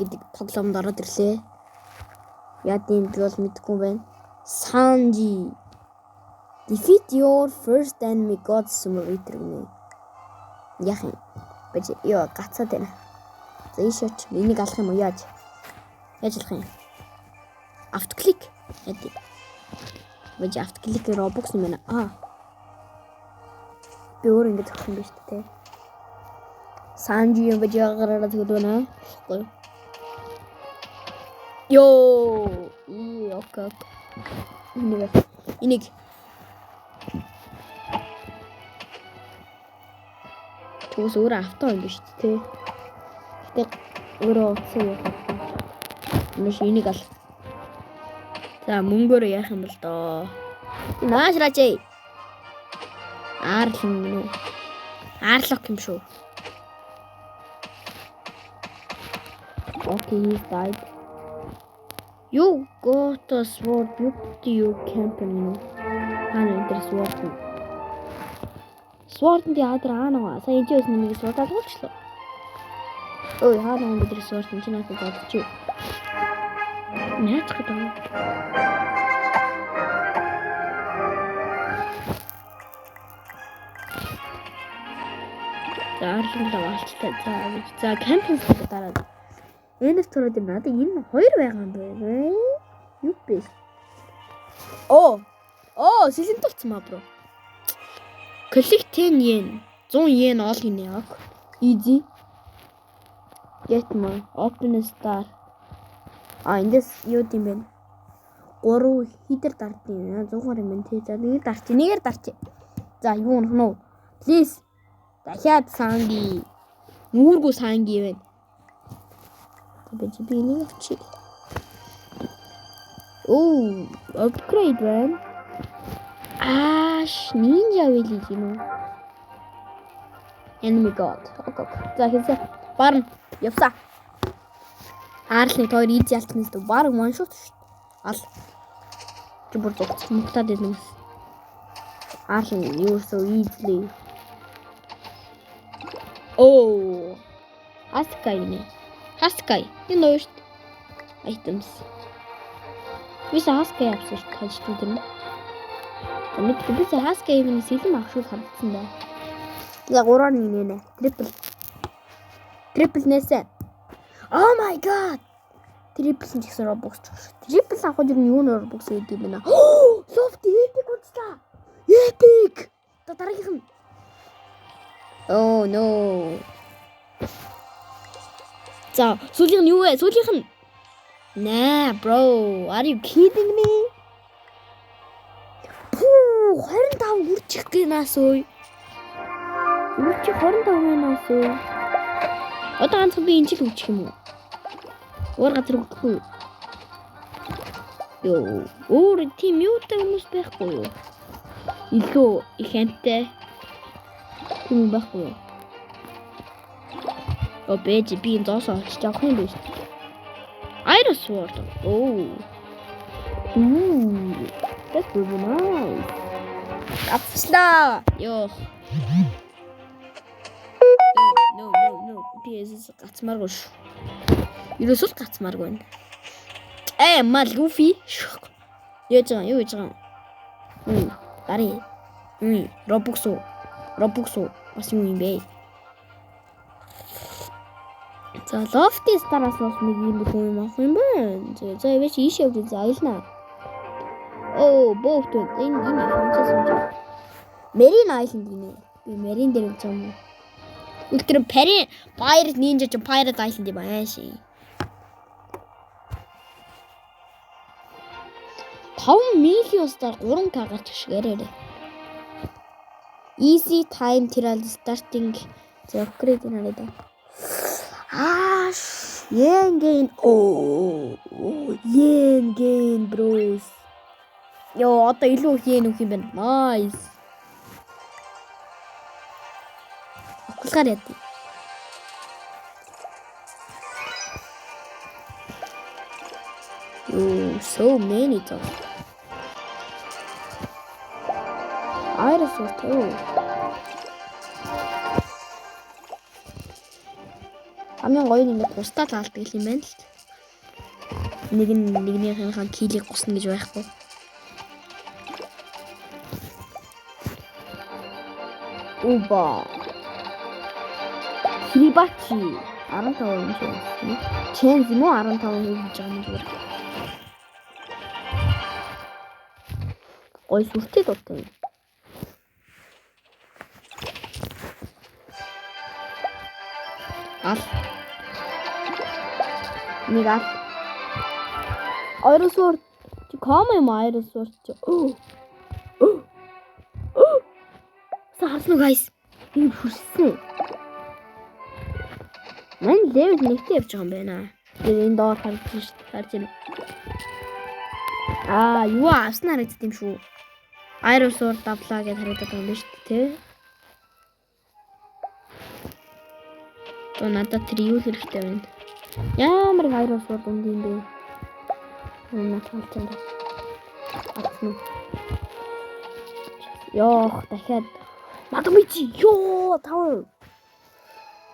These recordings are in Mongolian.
гэдэг тоглоомд ороод ирлээ. Яа тийм би бол мэдэхгүй байна. Sanji defeat your first enemy God Simulator гэнэ. Яах юм? Бэж ёо гацаад байна. За ийшээч энийг алах юм уу яаж? Яаж алах юм? Автоклик. Яа. Бэж автоклик Robux юм байна. Би өөр ингэ зогсон биш үү? Sanji юм бэж гараад төлөвнө. Гоё. Йоо. Окей. Энийг Тус өөр авто юм биш үү? Гэтэ өөрөө утсан юм байна. Маш энийг ал. За мөнгөөр яах юм бол доо. Наашраач. Аарлын юм уу? Аарлок юм шүү. Okay, he's died. You got a sword, you company. There's sword. Sword in the other animal. So you just need to sword out watch. Oh, how long did the sword in China got you? That's good. За camping дараа. Энэ сторид надад энэ хоёр байгаа юм байна. Юу бэ? Сэлэнт болцсон маа бро. Клик 10 yen. 100 yen ол гинэ яг. Easy. Get more. Open star. Эндээс юу юм бэ? 3 хитэр дардیں۔ 100 гаруй юм тий. За нэгээр дарчих. Нэгээр дарчих. За юу унах нь? Please. Дахиад Sanji. Нүргүү Sanji байна. Би нэг авчи. Upgrade байна. Ninja вэлий юм уу? Enemy god. Окей. За хийсэ. Барн явсаа. Аарлын тоор easy алтнаас дөө баг one shot шүү. Ал. Чи бүр зогцмогтаад байна. Аарлын юу so easily. Haskай. You know it. Items. Вис Haskай авсан шүү дээ тийм үү? Мэдгүй би Haskай юм сэлэм авах шүү харагдсан байна. За 3-1 нэ. Triple нээсэ. Oh my god. Triple гэсэн Robux ч шүү. Triple авах юм юу нөр Robux гэдэг юм байна. Soft epic үнслээ. Epic. Дараагийнх нь. Oh no. За, сүүлийнх нь юу вэ? Сүүлийнх нь. Nah, bro. Are you kidding me? 25 үрчих гинаас ой. Үрчих 25 гинаас ой. Одоо ганцхан би энэ жил үрчих юм уу? Өөр газар үргэхгүй юу? Йоо, өөр тийм юутай хүмүүс байхгүй юу? Илүү их амттай юм байхгүй юу? Бэж би энэ зоос очиж авах юм биш. Iron sword. That's really nice. Апсла. Ёо. No. PS гацмааргүй шүү. Ерөөсөө гацмааргүй байна. Мал Luffy. Юу яаж байгаа? Дари. Robux. Бас юу юм бэ? За Lofty Star-аас бас нэг юм авах юм байна. За яваач ийшээ явж аялнаа. Боовт энэ фэнчээс. Marine Island гинэ. Би Marine дээр явж байгаа юм. Үлтэр Pirate Ninja ч Pirate Island юм ааши. 5 million star 3k гарч шигээрээ. Easy time trial starting the upgrade нараад. Yen gain. Yen gain bros. Yo, одоо илүү yen өгөх юм байна. Nice. Акулгаар яд. So many times. Iris was too. Хамгийн гоё нь ингээд густаа таалдаг юм байна л. Нэг нь нэгнийхээ килийг гусна гэж байхгүй. Уба. Хрибачи 15 юм шиг. Ченз юм уу 15 хийж байгаа юм зүгээр. Гой сүртэй дуттай. Ал. Нэг ал. Аэросур. Чи ком юм аэросур чи. Саарсан уу guys? Би хүрсэн. Мань левел 1-т явж байгаа юм байна. Тэр энэ доор харж байна. Юу авсан харагдсан юм шүү. Аэросур давлаа гэж харагдаад байгаа юм биш үү те? То надад тэр юу хэрэгтэй байна? Ямар аэросур дунд юм бэ? Надад талцаа. Атна. Ёох дахиад Матомичи ёо тав.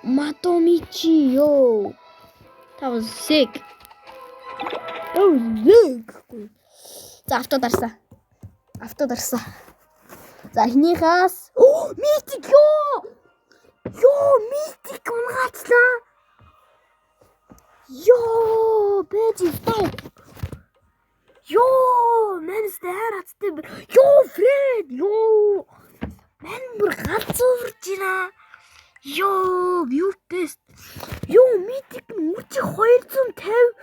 Матомичи ёо. That was sick. Oh, sick. За авто дарсан. За эхнийхээс митик ёо. Ёо митик унгаачлаа. Ёо бэжи стоп. Ёо мэнс дээрацтэй. Ёо Фред ёо. Мэн бүр галзуурж байна. Ёо view test. Ёо митик үчи 250.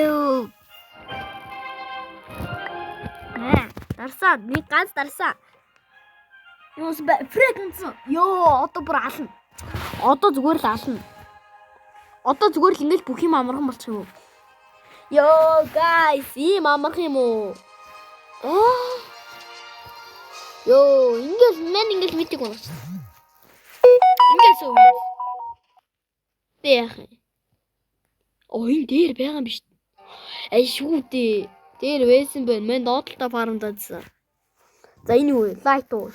Ёо. Дарсаа нэг ганц дарсаа. Юус бай фреквенц. Ёо одоо бүр ална. Одоо зүгээр л ална. Одоо зүгээр л ингэж бүх юм амархан болчих юм уу? Ёо guys, ийм амарх юм уу? Ёо, ингээл митик унаас. Ингээл суу. Дээр. Энэ дээр байгаа юм биш. Ай шүү дээ. Дээр байсан байна. Мэн доотлоо фармдадсан. За энэ юу вэ? Лайт уу.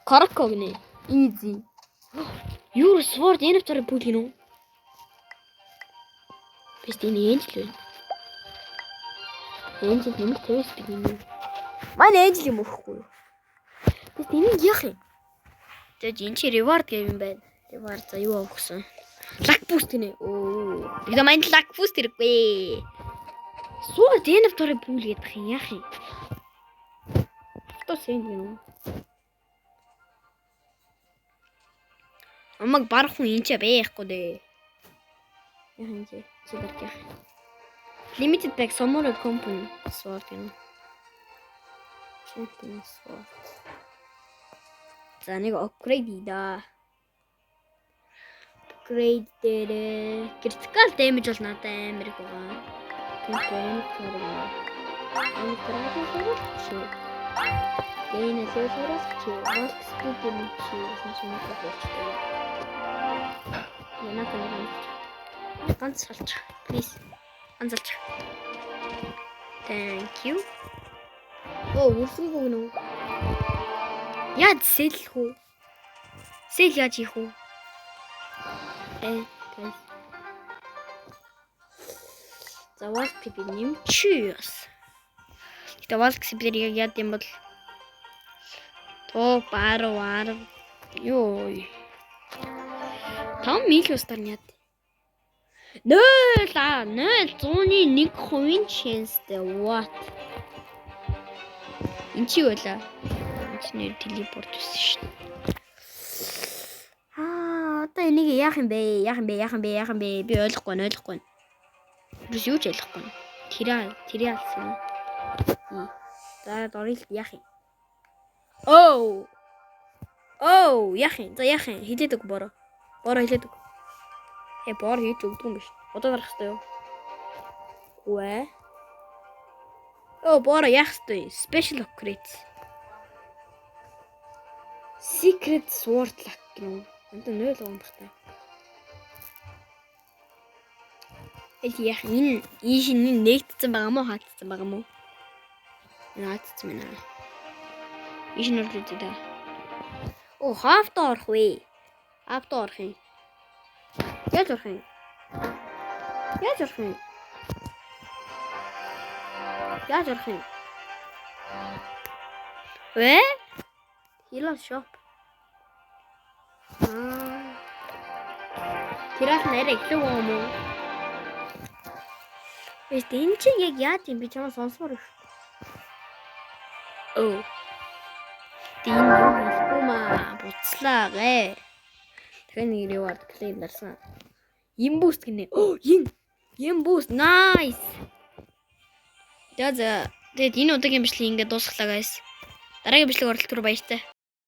Карако гинэ. Easy. Юу sword энэ царай пул гинэ үү? Биш энэ энжил вэ? Энжил нэмэг тавьдаг юм. Манай энжил юм өөхгүй юу? Биш энэ яах юм? Тэгэж энэ чи reward гэв юм байна. Reward за юу авах гэсэн? Luck boost гинэ. Оо. Би та манд luck boost хэрэггүй. Sword энэ царай пул гэдэг юм яах юм? Авто сэнг юм. Амаг барах хүн энэ ч байхгүй дээ. Яах юм чи? Супер. Limited pack Samurai Company sword юм. Champion sword. За нэг upgrade хийда. Upgrade дээр critical damage бол надад амар их байгаа. Тэгвэл энэ лэвэлээс чи max speed юм чи сонсон болчихсон. Яна гэнэ. Ганц салж. Please. Ганцалж. Thank you. Үрсэг өгнө үү? Яаж сэлэх үү? Сэл яаж хийх үү? Guys. За walk тип нэмчихс. Гэтэ walk тип яг юм бол то баруун ёо. 5 мил устар няд. 0.1% chance-тэй what? Энд чи байлаа. Энд телепорт хийсэн шин. Одоо энийг яах юм бэ? Би ойлгохгүй. Юус юу ч ойлгохгүй. Тэр яасан. За дорил яах юм? Яах юм? За яах юм? Хилээд өг бороо. Хилээд өг. Бор хийж өгдөг юм биш. Одоо гарах хэрэгтэй юу? Үгүй. Бор яах хэрэгтэй? Special upgrade. Secret sword lock гэнэ. Энд 0 гомбохтой. Яах энэ шинэ нэгдсэн байгаа мó хаагдсан байгаа мó? Наадсан байна. Иш нөрлөд даа. Оо, хаавтаа орох вэ? Хаавтаа орох юм. Яаж орох юм? Яаж орох юм? Яаж орох юм? Вэ? Hero shop. Тэрах нэрээ илүү юм уу? Энэ чи яг яа тийм би чамаа сонсмоор шүү. Оо. Тийм юм хэлэхгүй маа. Буцлаа гэ. Тэгэхээр нэг reward claim дарсан. Им boost гинэ. Оо, им boost. Nice. Тэгээд энэ удаагийн бичлэг ингээд дуусглаа guys. Дараагийн бичлэг оролт руу баяртай.